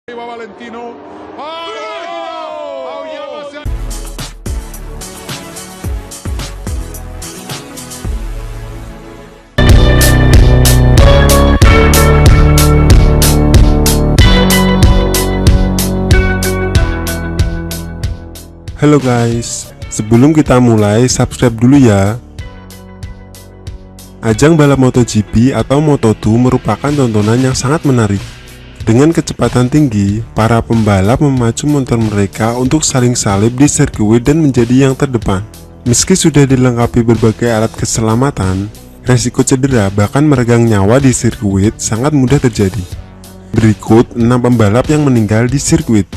Va Valentino. Aoyama se ha... Halo guys, sebelum kita mulai subscribe dulu ya. Ajang balap MotoGP atau Moto2 merupakan tontonan yang sangat menarik. Dengan kecepatan tinggi, para pembalap memacu motor mereka untuk saling salib di sirkuit dan menjadi yang terdepan. Meski sudah dilengkapi berbagai alat keselamatan, resiko cedera bahkan meregang nyawa di sirkuit sangat mudah terjadi. Berikut 6 pembalap yang meninggal di sirkuit.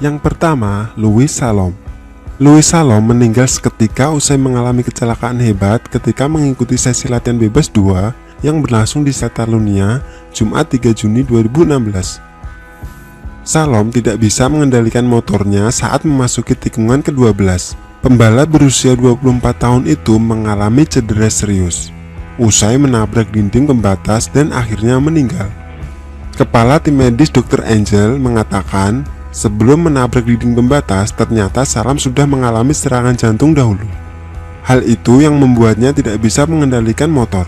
Yang pertama, Lewis Salom. Lewis Salom meninggal seketika usai mengalami kecelakaan hebat ketika mengikuti sesi latihan bebas 2 yang berlangsung di Catalunya, Jumat 3 Juni 2016. Salom tidak bisa mengendalikan motornya saat memasuki tikungan ke-12. Pembalap berusia 24 tahun itu mengalami cedera serius usai menabrak dinding pembatas dan akhirnya meninggal. Kepala tim medis Dr. Angel mengatakan, sebelum menabrak dinding pembatas, ternyata Salom sudah mengalami serangan jantung dahulu. Hal itu yang membuatnya tidak bisa mengendalikan motor.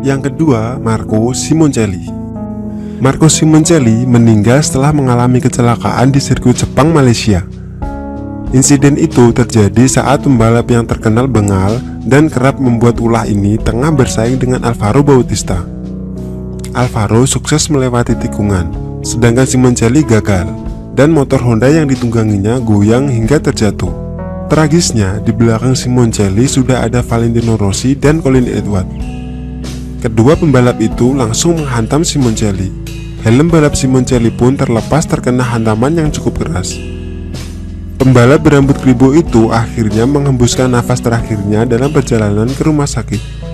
Yang kedua, Marco Simoncelli. Marco Simoncelli meninggal setelah mengalami kecelakaan di sirkuit Sepang, Malaysia. Insiden itu terjadi saat pembalap yang terkenal bengal dan kerap membuat ulah ini tengah bersaing dengan Alvaro Bautista. Alvaro sukses melewati tikungan, sedangkan Simoncelli gagal, dan motor Honda yang ditungganginya goyang hingga terjatuh. Tragisnya, di belakang Simoncelli sudah ada Valentino Rossi dan Colin Edwards. Kedua pembalap itu langsung menghantam Simoncelli. Helm balap Simoncelli pun terlepas terkena hantaman yang cukup keras. Pembalap berambut kribo itu akhirnya menghembuskan nafas terakhirnya dalam perjalanan ke rumah sakit.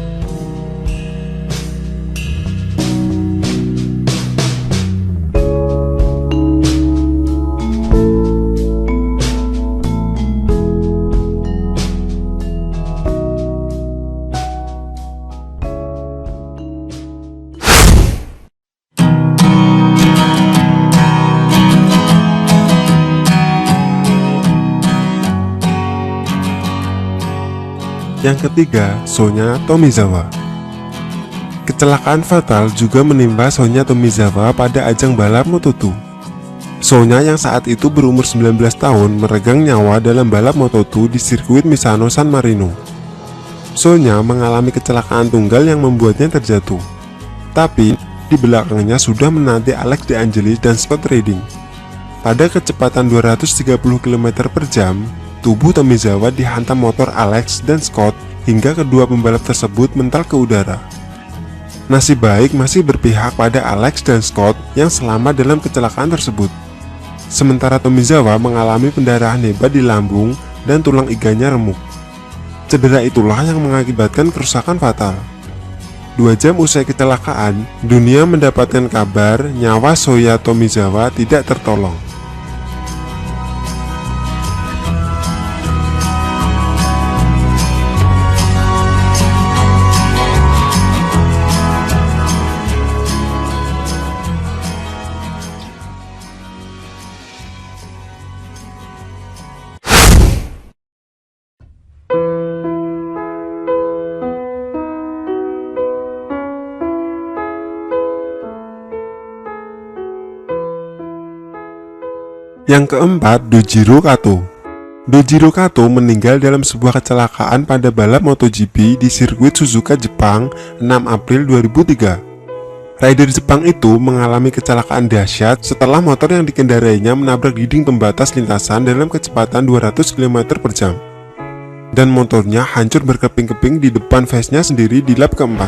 Yang ketiga, Shonya Tomizawa. Kecelakaan fatal juga menimpa Shonya Tomizawa pada ajang balap Moto2. Shonya yang saat itu berumur 19 tahun meregang nyawa dalam balap Moto2 di sirkuit Misano San Marino. Shonya mengalami kecelakaan tunggal yang membuatnya terjatuh. Tapi, di belakangnya sudah menanti Alex De Angelis dan Scott Redding. Pada kecepatan 230 km/jam, tubuh Tomizawa dihantam motor Alex dan Scott hingga kedua pembalap tersebut mental ke udara. Nasib baik masih berpihak pada Alex dan Scott yang selamat dalam kecelakaan tersebut. Sementara Tomizawa mengalami pendarahan hebat di lambung dan tulang iganya remuk. Cedera itulah yang mengakibatkan kerusakan fatal. 2 jam usai kecelakaan, dunia mendapatkan kabar nyawa Shonya Tomizawa tidak tertolong. Yang keempat, Dojiro Kato. Dojiro Kato meninggal dalam sebuah kecelakaan pada balap MotoGP di sirkuit Suzuka, Jepang, 6 April 2003. Rider Jepang itu mengalami kecelakaan dahsyat setelah motor yang dikendarainya menabrak dinding pembatas lintasan dalam kecepatan 200 km/jam. dan motornya hancur berkeping-keping di depan face-nya sendiri di lap keempat.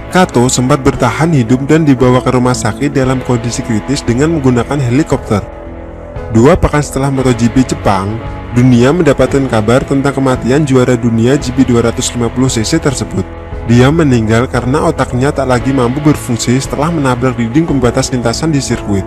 Kato sempat bertahan hidup dan dibawa ke rumah sakit dalam kondisi kritis dengan menggunakan helikopter. 2 pekan setelah MotoGP Jepang, dunia mendapatkan kabar tentang kematian juara dunia GP 250cc tersebut. Dia meninggal karena otaknya tak lagi mampu berfungsi setelah menabrak dinding pembatas lintasan di sirkuit.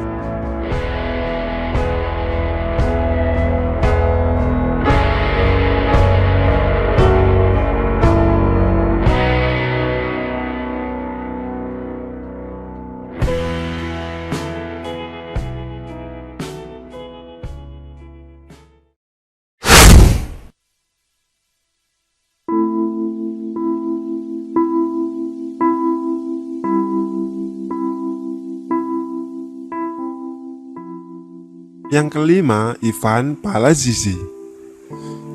Yang kelima, Ivan Palazzi.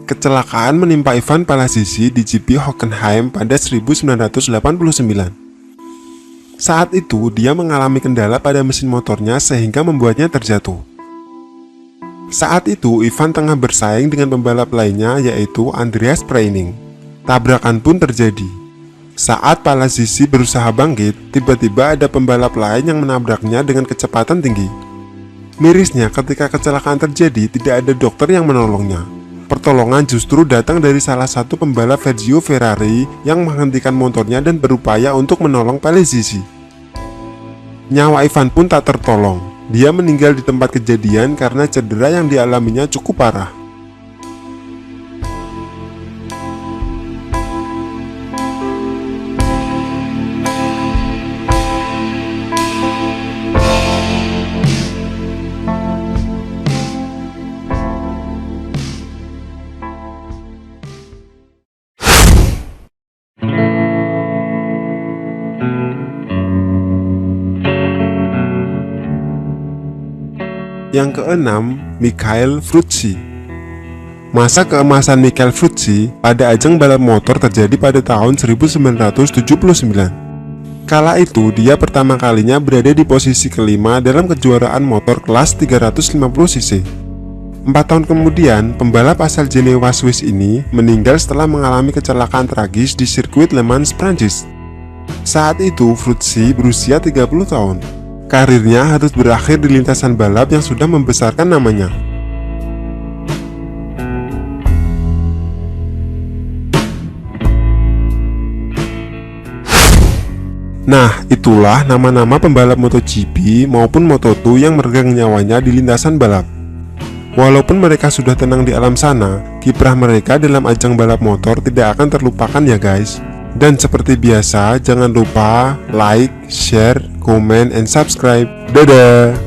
Kecelakaan menimpa Ivan Palazzi di GP Hockenheim pada 1989. Saat itu, dia mengalami kendala pada mesin motornya sehingga membuatnya terjatuh. Saat itu, Ivan tengah bersaing dengan pembalap lainnya yaitu Andreas Preining. Tabrakan pun terjadi. Saat Palazzi berusaha bangkit, tiba-tiba ada pembalap lain yang menabraknya dengan kecepatan tinggi. Mirisnya, ketika kecelakaan terjadi, tidak ada dokter yang menolongnya. Pertolongan justru datang dari salah satu pembalap Sergio Ferrari yang menghentikan motornya dan berupaya untuk menolong Palazzi. Nyawa Ivan pun tak tertolong. Dia meninggal di tempat kejadian karena cedera yang dialaminya cukup parah. Yang keenam, Michael Frucci. Masa keemasan Michael Frucci pada ajang balap motor terjadi pada tahun 1979. Kala itu, dia pertama kalinya berada di posisi kelima dalam kejuaraan motor kelas 350cc. 4 tahun kemudian, pembalap asal Jenewa, Swiss ini meninggal setelah mengalami kecelakaan tragis di sirkuit Le Mans, Prancis. Saat itu, Frucci berusia 30 tahun. Karirnya harus berakhir di lintasan balap yang sudah membesarkan namanya. Nah, itulah nama-nama pembalap MotoGP maupun Moto2 yang meregang nyawanya di lintasan balap. Walaupun mereka sudah tenang di alam sana, kiprah mereka dalam ajang balap motor tidak akan terlupakan ya guys. Dan seperti biasa, jangan lupa like, share, comment, and subscribe. Dadah!